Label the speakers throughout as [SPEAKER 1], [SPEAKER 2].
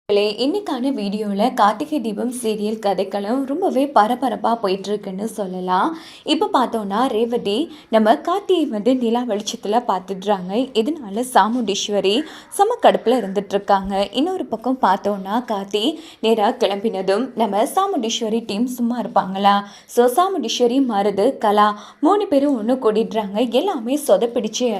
[SPEAKER 1] இன்னைக்கான வீடியோவில் கார்த்திகை தீபம் சீரியல் கதைக்களம் ரொம்பவே பரபரப்பாக போயிட்டுருக்குன்னு சொல்லலாம். இப்போ பார்த்தோன்னா ரேவதி நம்ம கார்த்தியை நிலா வெளிச்சத்தில் பார்த்துடுறாங்க. இதனால சாமுண்டீஸ்வரி செம கடுப்பில் இருந்துட்டுருக்காங்க. இன்னொரு பக்கம் பார்த்தோன்னா கார்த்தி நேராக கிளம்பினதும் நம்ம சாமுண்டீஸ்வரி டீம் சும்மா இருப்பாங்களா? ஸோ சாமுண்டீஸ்வரி மருது கலா 3 பேரும் ஒன்று கூடிடுறாங்க. எல்லாமே சொதப்பிடிச்சு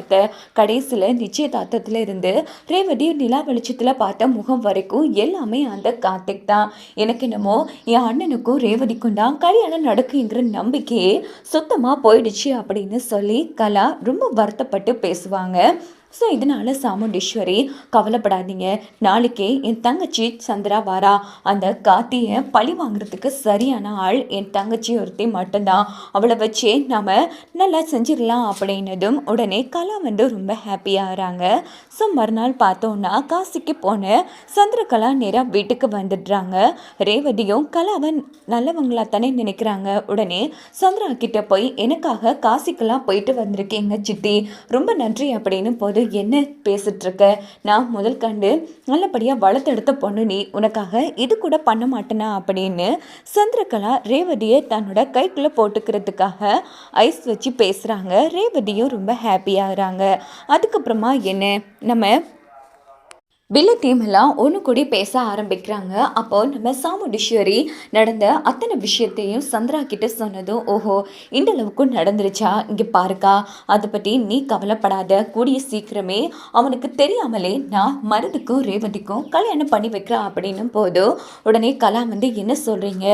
[SPEAKER 1] கடைசியில் நிச்சயதார்த்தத்தில் இருந்து ரேவதி நிலா வெளிச்சத்தில் பார்த்த முகம் வரைக்கும் எல்லாமே அந்த கார்த்திக் தான். எனக்கு என்னமோ என் அண்ணனுக்கும் ரேவதிக்கும் தான் கல்யாணம் நடக்குங்கிற நம்பிக்கையே சுத்தமாக போயிடுச்சு அப்படின்னு சொல்லி கலா ரொம்ப வருத்தப்பட்டு பேசுவாங்க. ஸோ இதனால் சாமுண்டீஸ்வரி கவலைப்படாதீங்க, நாளைக்கே என் தங்கச்சி சந்திரா வாரா, அந்த கார்த்தியை பழி வாங்குறதுக்கு சரியான ஆள் என் தங்கச்சி ஒருத்தி மட்டும்தான், அவளை வச்சே நாம் நல்லா செஞ்சிடலாம் அப்படின்னதும் உடனே கலா ரொம்ப ஹாப்பியாகிறாங்க. ஸோ மறுநாள் பார்த்தோன்னா காசிக்கு போன சந்திரகலா நேராக வீட்டுக்கு வந்துடுறாங்க. ரேவதியும் கலாவை நல்லவங்களா தானே நினைக்கிறாங்க. உடனே சந்திரா கிட்ட போய் எனக்காக காசிக்கெல்லாம் போயிட்டு வந்திருக்கீங்க சித்தி, ரொம்ப நன்றி அப்படின்னு போது என்ன பேசிட்டு இருக்க, நான் முதல் கண்டு நல்லபடியாக வளர்த்தெடுத்த பொண்ணு நீ, உனக்காக இது கூட பண்ண மாட்டேனா அப்படின்னு சந்திரகலா ரேவதியை தன்னோட கைக்குள்ளே போட்டுக்கிறதுக்காக ஐஸ் வச்சு பேசுகிறாங்க. ரேவதியும் ரொம்ப ஹாப்பியாகிறாங்க. அதுக்கப்புறமா என்ன நம்ம வில்ல டீம் எல்லாம் ஒன்று கூடி பேச ஆரம்பிக்கிறாங்க. அப்போ நம்ம சாமுண்டீஸ்வரி நடந்த அத்தனை விஷயத்தையும் சந்திரா கிட்ட சொன்னதும், ஓஹோ இந்த அளவுக்கு நடந்துருச்சா, இங்கே பாருக்கா, அதை பற்றி நீ கவலைப்படாத, கூடிய சீக்கிரமே அவனுக்கு தெரியாமலே நான் மருதுக்கும் ரேவதிக்கும் கல்யாணம் பண்ணி வைக்கிறேன் அப்படின்னும் போது உடனே கலா என்ன சொல்கிறீங்க,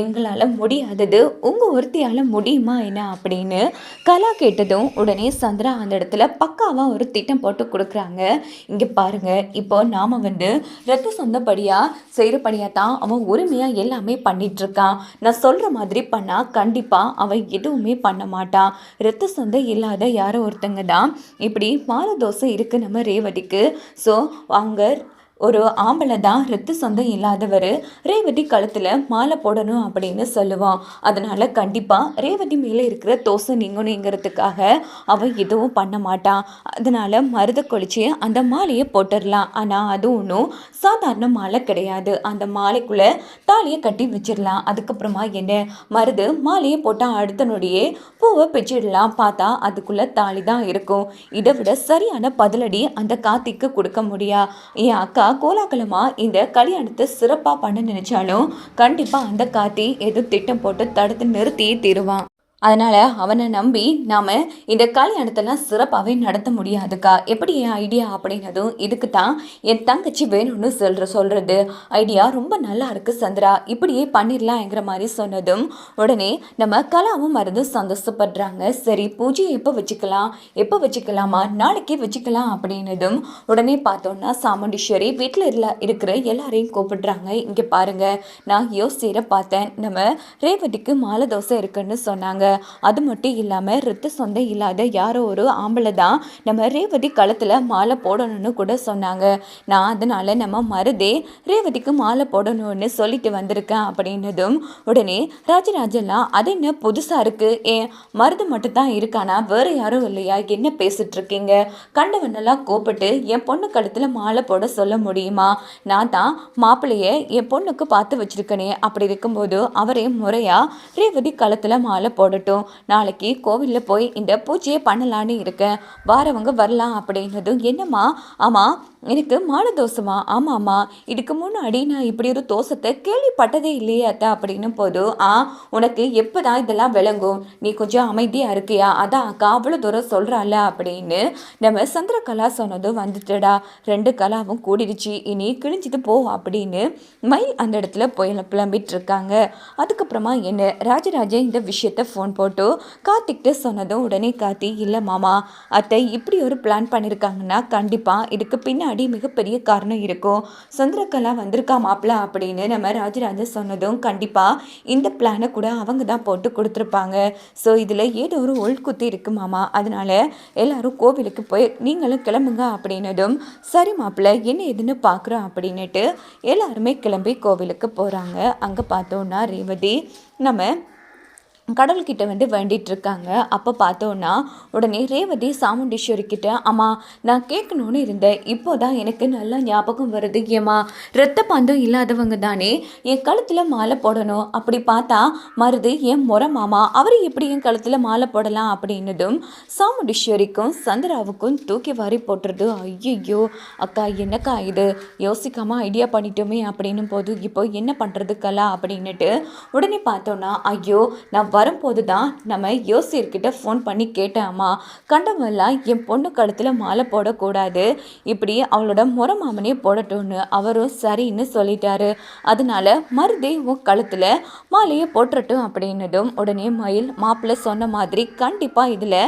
[SPEAKER 1] எங்களால் முடியாதது உங்கள் ஒருத்தியால் முடியுமா என்ன அப்படின்னு கலா கேட்டதும் உடனே சந்திரா அந்த இடத்துல பக்காவாக ஒரு திட்டம் போட்டு கொடுக்குறாங்க. இங்கே பாருங்க, இப்போ நாம ரத்த சொந்தப்படியாக செய்கிறபடியாக தான் அவன் உரிமையாக எல்லாமே பண்ணிகிட்ருக்கான். நான் சொல்கிற மாதிரி பண்ணால் கண்டிப்பாக அவன் எதுவுமே பண்ண மாட்டான். ரத்த சொந்தம் இல்லாத யாரோ ஒருத்தங்க தான் இப்படி மாலதோசை இருக்குது நம்ம ரேவதிக்கு. ஸோ அவங்க ஒரு ஆம்பளை தான் ரத்த சொந்தம் இல்லாதவர் ரேவதி கழுத்தில் மாலை போடணும் அப்படின்னு சொல்லுவான். அதனால் கண்டிப்பாக ரேவதி மேலே இருக்கிற தோசை நீங்கணுங்கிறதுக்காக அவன் எதுவும் பண்ண மாட்டான். அதனால் மருதை கொளிச்சு அந்த மாலையை போட்டுடலாம். ஆனால் அது ஒன்றும் சாதாரண மாலை கிடையாது. அந்த மாலைக்குள்ளே தாலியை கட்டி வச்சிடலாம். அதுக்கப்புறமா என்ன, மருது மாலையை போட்டால் அடுத்த நொடியே பூவை பிச்சிடலாம். பார்த்தா அதுக்குள்ளே தாலி தான் இருக்கும். இதை விட சரியான பதிலடி அந்த கார்த்திக்கு கொடுக்க முடியா. என் அக்கா கோலாகலமா இந்த கல்யாணத்தை சிறப்பாக பண்ண நினைச்சாலும் கண்டிப்பாக அந்த கார்த்தி ஏதோ திட்டம் போட்டு தடுத்து நிறுத்தியே தீருவான். அதனால் அவனை நம்பி நாம் இந்த கல்யாணத்தெல்லாம் சிறப்பாகவே நடத்த முடியாதுக்கா. எப்படி என் ஐடியா அப்படின்னதும், இதுக்கு தான் என் தங்கச்சி வேணும்னு சொல்கிறது ஐடியா ரொம்ப நல்லா இருக்குது சந்திரா, இப்படியே பண்ணிடலாங்கிற மாதிரி சொன்னதும் உடனே நம்ம கலாவும் மருந்து சந்தோஷப்படுறாங்க. சரி பூஜை எப்போ வச்சுக்கலாமா, நாளைக்கே வச்சுக்கலாம் அப்படின்னதும் உடனே பார்த்தோன்னா சாமுண்டீஸ்வரி வீட்டில் இருக்கிற எல்லாரையும் கூப்பிடுறாங்க. இங்கே பாருங்கள், நான் யோசிச்சிட பார்த்தேன், நம்ம ரேவதிக்கு மாலை தோசை இருக்குன்னு சொன்னாங்க. அது மட்டும் இல்லாமல் ரத்த சொந்தம் இல்லாத யாரோ ஒரு ஆம்பளை தான் நம்ம ரேவதி களத்தில் மாலை போடணும்னு கூட சொன்னாங்க. நான் அதனால் நம்ம மருதே ரேவதிக்கு மாலை போடணும்னு சொல்லிட்டு வந்திருக்கேன் அப்படின்னதும் உடனே ராஜராஜெல்லாம் அது என்ன புதுசாக இருக்குது, ஏன் மருது மட்டும் தான் இருக்கானா, வேறு யாரும் இல்லையா, என்ன பேசிட்டு இருக்கீங்க, கண்டவனெல்லாம் கூப்பிட்டு என் பொண்ணு கழுத்தில் மாலை போட சொல்ல முடியுமா, நான் தான் மாப்பிள்ளையை என் பொண்ணுக்கு பார்த்து வச்சிருக்கனே, அப்படி இருக்கும்போது அவரே முறையாக ரேவதி களத்தில் மாலை போடட்டும், நாளைக்கு கோவிலில் போய் இந்த பூஜையை பண்ணலான்னு இருக்கேன், வாரவங்க வரலாம் அப்படின்னதும், என்னம்மா ஆமாம் எனக்கு மாலை தோசைமா, ஆமாம்மா இதுக்கு முன்னாடி நான் இப்படி ஒரு தோசத்தை கேள்விப்பட்டதே இல்லையே அத்தை அப்படின்னும் போது, உனக்கு எப்போ தான் இதெல்லாம் விளங்கும், நீ கொஞ்சம் அமைதியாக இருக்கியா, அதான் அக்கா அவ்வளோ தூரம் சொல்கிறாள் அப்படின்னு நம்ம சந்திரகலா சொன்னதும் வந்துட்டுடா, 2 கலாவும் கூடிடுச்சு, இனி கிழிஞ்சிட்டு போ அப்படின்னு மயில் அந்த இடத்துல போய் புலம்பிட்டு இருக்காங்க. அதுக்கப்புறமா என்ன ராஜராஜன் இந்த விஷயத்தை ஃபோன் போட்டு கார்த்திக்கிட்ட சொன்னதும் உடனே கார்த்தி, இல்லை மாமா அத்தை இப்படி ஒரு பிளான் பண்ணியிருக்காங்கன்னா கண்டிப்பாக இதுக்கு பின்னாடி மிகப்பெரிய காரணம் இருக்கும், சந்திரகலா வந்திருக்கா மாப்பிள்ள அப்படின்னு நம்ம ராஜராஜ சொன்னதும் கண்டிப்பாக இந்த பிளானை கூட அவங்க தான் போட்டு கொடுத்துருப்பாங்க. ஸோ இதில் ஏதோ ஒரு உள்குத்தி இருக்கு மாமா, அதனால எல்லாரும் கோவிலுக்கு போய் நீங்களும் கிளம்புங்க அப்படின்னதும் சரி மாப்பிள்ள என்ன எதுன்னு பார்க்குறோம் அப்படின்னுட்டு எல்லாருமே கிளம்பி கோவிலுக்கு போகிறாங்க. அங்கே பார்த்தோன்னா ரேவதி நம்ம கடவுள்கிட்ட வேண்டிட்டு இருக்காங்க. அப்போ பார்த்தோன்னா உடனே ரேவதி சாமுண்டீஸ்வரி கிட்ட, அம்மா நான் கேட்கணும்னு இருந்தேன், இப்போதான் எனக்கு நல்லா ஞாபகம் வருது. ஏம்மா இரத்த பந்தம் இல்லாதவங்க தானே என் கழுத்தில் மாலை போடணும், அப்படி பார்த்தா மருது என் முறை மாமா, அவர் எப்படி என் கழுத்தில் மாலை போடலாம் அப்படின்னதும் சாமுண்டீஸ்வரிக்கும் சந்திராவுக்கும் தூக்கி வாரி போட்டுருது. ஐயோ அக்கா, என்னக்கா இது, யோசிக்காம ஐடியா பண்ணிட்டோமே அப்படின்னும் போது இப்போ என்ன பண்ணுறதுக்கலா அப்படின்னுட்டு உடனே பார்த்தோன்னா, ஐயோ நான் வரும்போது தான் நம்ம யோசியர்கிட்ட ஃபோன் பண்ணி கேட்டேம்மா, கண்டவெல்லாம் என் பொண்ணு கழுத்தில் மாலை போடக்கூடாது, இப்படி அவளோட முறை மாமனே போடட்டும்னு அவரும் சரின்னு சொல்லிட்டாரு, அதனால மருதே உன் கழுத்தில் மாலையை போட்டுறட்டும் அப்படின்னதும் உடனே மயில், மாப்பிள்ளை சொன்ன மாதிரி கண்டிப்பாக இதில்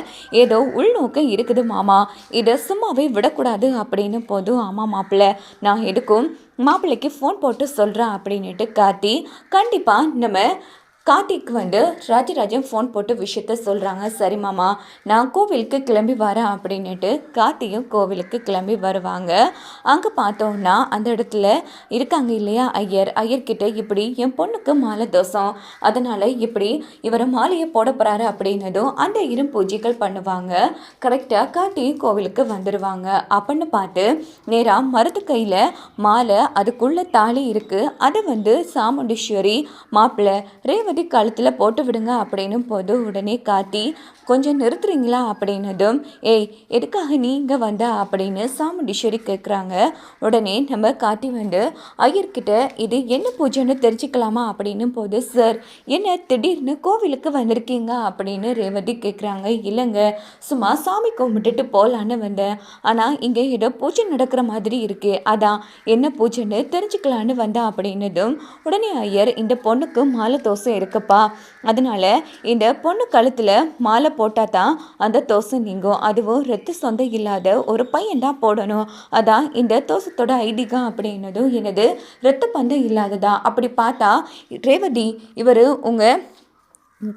[SPEAKER 1] ஏதோ உள்நோக்கம் இருக்குது மாமா, இதை சும்மாவே விடக்கூடாது அப்படின்னு போதும். ஆமாம் மாப்பிள்ளை, நான் எதுக்கும் மாப்பிள்ளைக்கு ஃபோன் போட்டு சொல்கிறேன் அப்படின்னுட்டு கார்த்தி கண்டிப்பாக நம்ம கார்த்திக்கு ராஜராஜன் ஃபோன் போட்டு விஷயத்த சொல்கிறாங்க. சரி மாமா, நான் கோவிலுக்கு கிளம்பி வரேன் அப்படின்னுட்டு கார்த்தியும் கோவிலுக்கு கிளம்பி வருவாங்க. அங்கே பார்த்தோன்னா அந்த இடத்துல இருக்காங்க இல்லையா ஐயர்கிட்ட, இப்படி என் பொண்ணுக்கு மாலை தோசம், அதனால் இப்படி இவரை மாலையை போட போகிறாரு அப்படின்னதும் அந்த இரும் பூஜைகள் பண்ணுவாங்க. கரெக்டாக கார்த்தியும் கோவிலுக்கு வந்துடுவாங்க. அப்படின்னு பார்த்து நேராக மருது கையில் மாலை, அதுக்குள்ளே தாலி இருக்குது, அதை சாமுண்டீஸ்வரி மாப்பிள்ளை ரேவதி கழுத்தில் போட்டு விடுங்க அப்படின்னும் போது உடனே கார்த்தி, கொஞ்சம் நிறுத்துறீங்களா அப்படின்னதும், ஏய் எதுக்காக நீ இங்கே வந்தா அப்படின்னு சாமுண்டீஸ்வரி கேட்குறாங்க. உடனே நம்ம கார்த்தி ஐயர்கிட்ட இது என்ன பூஜைன்னு தெரிஞ்சுக்கலாமா அப்படின்னும் போது, சார் என்ன திடீர்னு கோவிலுக்கு வந்திருக்கீங்க அப்படின்னு ரேவதி கேட்குறாங்க. இல்லைங்க, சும்மா சாமி கும்பிட்டுட்டு போகலான்னு வந்தேன், ஆனால் இங்கே ஏதோ பூஜை நடக்கிற மாதிரி இருக்கு, அதான் என்ன பூஜைன்னு தெரிஞ்சுக்கலான்னு வந்தேன் அப்படின்னதும் உடனே ஐயர், இந்த பொண்ணுக்கு மாலை தோசை இருக்குப்பா, அதனால இந்த பொண்ணு கழுத்தில் மாலை போட்டால் தான் அந்த தோசை நீங்கும், அதுவும் ரத்த சொந்தம் இல்லாத ஒரு பையன் தான் போடணும், அதான் இந்த தோசத்தோட ஐதீகம் அப்படின்னதும், எனது ரத்த பந்தம் இல்லாததா, அப்படி பார்த்தா ரேவதி இவர் உங்கள்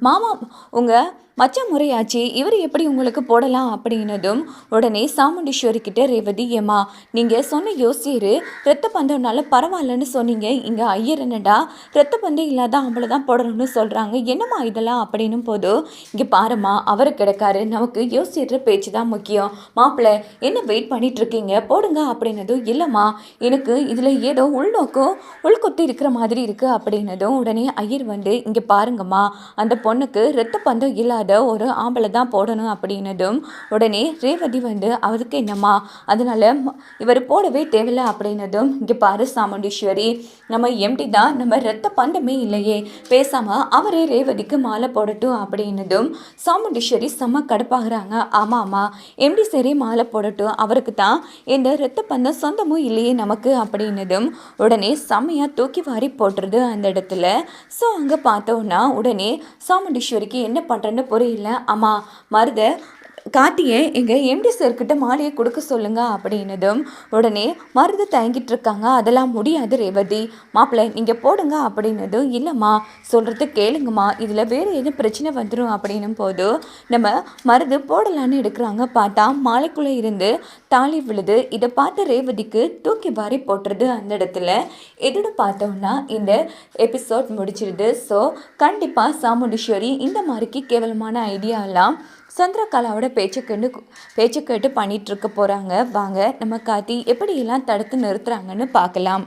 [SPEAKER 1] மாமா உங்கள் மச்ச முறையாச்சு, இவர் எப்படி உங்களுக்கு போடலாம் அப்படின்னதும் உடனே சாமுண்டீஸ்வரி கிட்ட ரேவதி, ஏமா நீங்கள் சொன்ன யோசியர் ரத்த பந்தம்னால பரவாயில்லன்னு சொன்னீங்க, இங்கே ஐயர் என்னடா ரத்த பந்தம் இல்லாத ஆம்பளை தான் போடணும்னு சொல்கிறாங்க, என்னம்மா இதெல்லாம் அப்படின்னும் போது, இங்கே பாருமா அவர் கிடக்காரு, நமக்கு யோசியர் பேச்சு தான் முக்கியம், மாப்பிள்ளை என்ன வெயிட் பண்ணிட்டு இருக்கீங்க, போடுங்க அப்படின்னதும், இல்லைம்மா எனக்கு இதில் ஏதோ உள்நோக்கம் உள்கொத்து இருக்கிற மாதிரி இருக்குது அப்படின்னதும் உடனே ஐயர் இங்கே பாருங்கம்மா, அந்த பொண்ணுக்கு ரத்த பந்தம் இல்லாத ஒரு ஆம்பளை தான் போடணும் அப்படின்னதும் உடனே ரேவதி அவருக்கு என்னம்மா, அதனால இவர் போடவே தேவையில்லை அப்படின்னதும், இங்கே பாரு சாமுண்டீஸ்வரி, நம்ம எம்டி தான், நம்ம ரத்த பந்தமே இல்லையே, பேசாமல் அவரே ரேவதிக்கு மாலை போடட்டும் அப்படின்னதும் சாமுண்டீஸ்வரி செம்ம கடுப்பாகிறாங்க. ஆமாம்மா, எம்டி சரி மாலை போடட்டும், அவருக்கு தான் எந்த ரத்த பந்தம் சொந்தமும் இல்லையே நமக்கு அப்படின்னதும் உடனே செம்மையாக தூக்கி வாரி போட்டுருது அந்த இடத்துல. ஸோ அங்கே பார்த்தோன்னா உடனே சாமுண்டீஸ்வரிக்கு என்ன பண்ணுறேன்னு புரியல. அம்மா மருத கார்த்தியை எங்கள் எம்டி சார்கிட்ட மாலையை கொடுக்க சொல்லுங்க அப்படின்னதும் உடனே மருது தயங்கிட்டு இருக்காங்க. அதெல்லாம் முடியாது ரேவதி, மாப்பிள்ளை நீங்கள் போடுங்க அப்படின்னதும், இல்லைம்மா சொல்கிறது கேளுங்கம்மா, இதில் வேறு எதுவும் பிரச்சனை வந்துடும் அப்படின்னும் போது நம்ம மருது போடலான்னு எடுக்கிறாங்க. பார்த்தா மாலைக்குள்ளே இருந்து தாலி விழுது. இதை பார்த்து ரேவதிக்கு தூக்கி வாரி போட்டுருது அந்த இடத்துல. எதுன்னு பார்த்தோம்னா இந்த எபிசோட் முடிச்சிருது. ஸோ கண்டிப்பாக சாமுண்டீஸ்வரி இந்த மாதிரிக்கு கேவலமான ஐடியாலாம் சந்திரகலாவோட பேச்சு கேட்டு பண்ணிகிட்டு இருக்க போகிறாங்க. வாங்க நம்ம கார்த்தி எப்படியெல்லாம் தடுத்து நிறுத்துறாங்கன்னு பார்க்கலாம்.